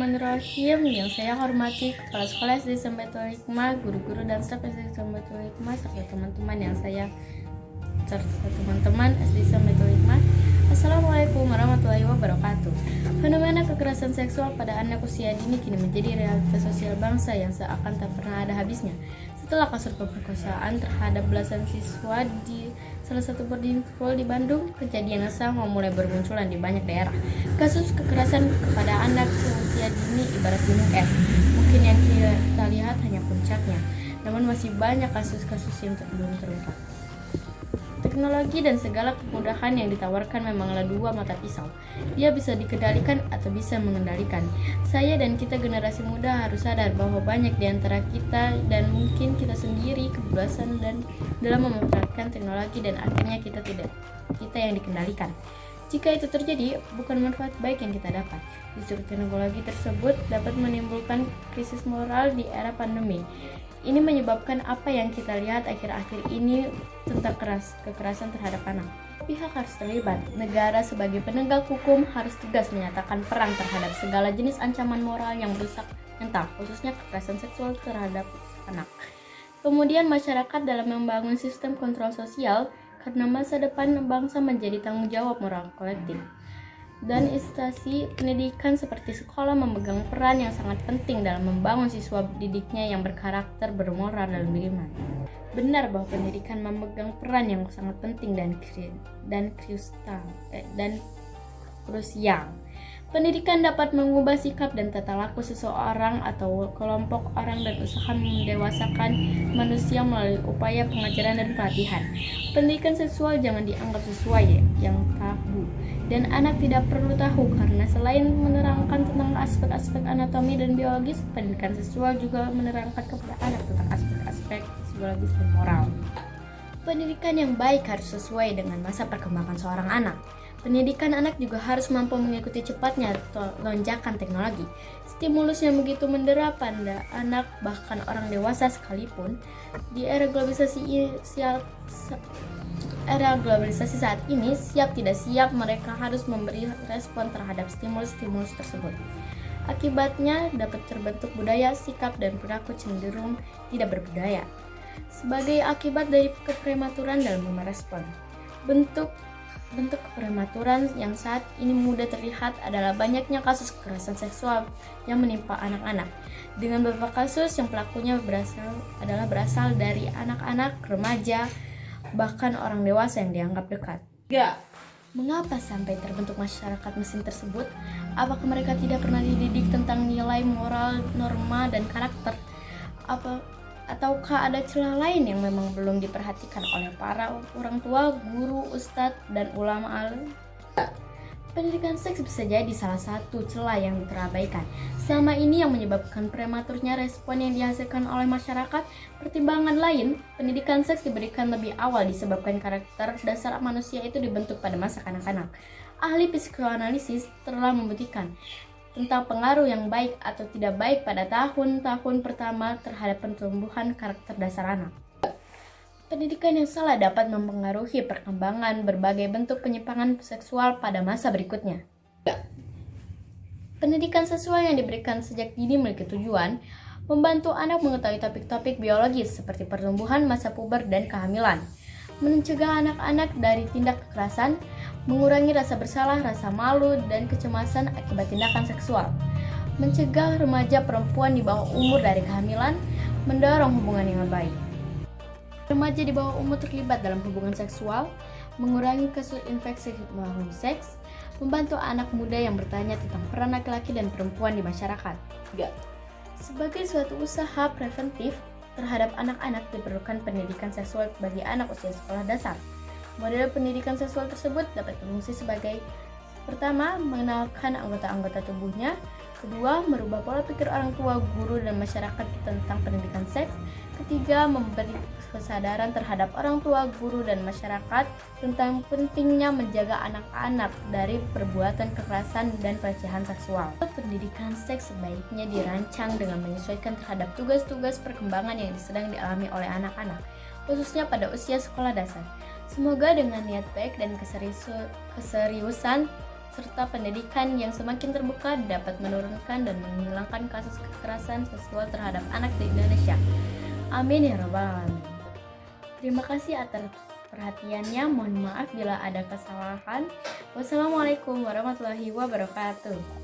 Bismillahirrahmanirrahim. Yang saya hormati Kepala Sekolah SD Sembetul Hikmah, guru-guru dan staf SD Sembetul Hikmah, serta teman-teman SD Sembetul Hikmah. Assalamualaikum warahmatullahi wabarakatuh. Fenomena kekerasan seksual pada anak usia dini kini menjadi realitas sosial bangsa yang seakan tak pernah ada habisnya. Setelah kasus pemerkosaan terhadap belasan siswa di salah satu boarding school di Bandung, kejadian yang sama mulai bermunculan di banyak daerah. Kasus kekerasan kepada anak usia dini ibarat gunung es. Mungkin yang kita lihat hanya puncaknya, namun masih banyak kasus-kasus yang belum terungkap. Teknologi dan segala kemudahan yang ditawarkan memanglah dua mata pisau. Dia bisa dikendalikan atau bisa mengendalikan. Saya dan kita generasi muda harus sadar bahwa banyak di antara kita dan mungkin kita sendiri kebebasan dan dalam memanfaatkan teknologi dan akhirnya kita yang dikendalikan. Jika itu terjadi, bukan manfaat baik yang kita dapat. Justru teknologi tersebut dapat menimbulkan krisis moral di era pandemi. Ini menyebabkan apa yang kita lihat akhir-akhir ini tentang kekerasan terhadap anak. Pihak harus terlibat. Negara sebagai penegak hukum harus tegas menyatakan perang terhadap segala jenis ancaman moral yang merusak mental, khususnya kekerasan seksual terhadap anak. Kemudian masyarakat dalam membangun sistem kontrol sosial karena masa depan bangsa menjadi tanggung jawab moral kolektif. Dan instansi pendidikan seperti sekolah memegang peran yang sangat penting dalam membangun siswa didiknya yang berkarakter, bermoral, dan beriman. Benar bahwa pendidikan memegang peran yang sangat penting dan krusial. Pendidikan dapat mengubah sikap dan tata laku seseorang atau kelompok orang dan usaha mendewasakan manusia melalui upaya pengajaran dan pelatihan. Pendidikan seksual jangan dianggap sesuai yang tabu, dan anak tidak perlu tahu karena selain menerangkan tentang aspek-aspek anatomi dan biologis, pendidikan seksual juga menerangkan kepada anak tentang aspek-aspek psikologis dan moral. Pendidikan yang baik harus sesuai dengan masa perkembangan seorang anak. Pendidikan anak juga harus mampu mengikuti cepatnya lonjakan teknologi. Stimulus yang begitu mendera pada anak bahkan orang dewasa sekalipun di era globalisasi saat ini, siap tidak siap mereka harus memberi respon terhadap stimulus-stimulus tersebut. Akibatnya dapat terbentuk budaya, sikap, dan perilaku cenderung tidak berbudaya. Sebagai akibat dari keprematuran dalam merespon, bentuk keprematuran yang saat ini mudah terlihat adalah banyaknya kasus kekerasan seksual yang menimpa anak-anak. Dengan beberapa kasus yang pelakunya berasal dari anak-anak, remaja, bahkan orang dewasa yang dianggap dekat. Mengapa sampai terbentuk masyarakat mesin tersebut? Apakah mereka tidak pernah dididik tentang nilai moral, norma, dan karakter? Ataukah ada celah lain yang memang belum diperhatikan oleh para orang tua, guru, ustadz, dan ulama alim? Pendidikan seks bisa jadi salah satu celah yang terabaikan. Selama ini yang menyebabkan prematurnya respon yang dihasilkan oleh masyarakat. Pertimbangan lain, pendidikan seks diberikan lebih awal disebabkan karakter dasar manusia itu dibentuk pada masa kanak-kanak. Ahli psikoanalisis telah membuktikan tentang pengaruh yang baik atau tidak baik pada tahun-tahun pertama terhadap pertumbuhan karakter dasar anak. Pendidikan yang salah dapat mempengaruhi perkembangan berbagai bentuk penyimpangan seksual pada masa berikutnya. Pendidikan seksual yang diberikan sejak dini memiliki tujuan membantu anak mengetahui topik-topik biologis seperti pertumbuhan, masa puber, dan kehamilan, mencegah anak-anak dari tindak kekerasan, mengurangi rasa bersalah, rasa malu, dan kecemasan akibat tindakan seksual, mencegah remaja perempuan di bawah umur dari kehamilan, mendorong hubungan yang baik. Remaja di bawah umur terlibat dalam hubungan seksual, mengurangi kasus infeksi melalui seks, membantu anak muda yang bertanya tentang peran laki-laki dan perempuan di masyarakat. Sebagai suatu usaha preventif terhadap anak-anak diperlukan pendidikan seksual bagi anak usia sekolah dasar. Model pendidikan seksual tersebut dapat berfungsi sebagai: pertama, mengenalkan anggota-anggota tubuhnya; kedua, merubah pola pikir orang tua, guru, dan masyarakat tentang pendidikan seks; ketiga, memberi kesadaran terhadap orang tua, guru, dan masyarakat tentang pentingnya menjaga anak-anak dari perbuatan kekerasan dan pelecehan seksual. Pendidikan seks sebaiknya dirancang dengan menyesuaikan terhadap tugas-tugas perkembangan yang sedang dialami oleh anak-anak, khususnya pada usia sekolah dasar. Semoga dengan niat baik dan keseriusan serta pendidikan yang semakin terbuka dapat menurunkan dan menghilangkan kasus kekerasan seksual terhadap anak di Indonesia. Amin ya rabbal alamin. Terima kasih atas perhatiannya. Mohon maaf bila ada kesalahan. Wassalamualaikum warahmatullahi wabarakatuh.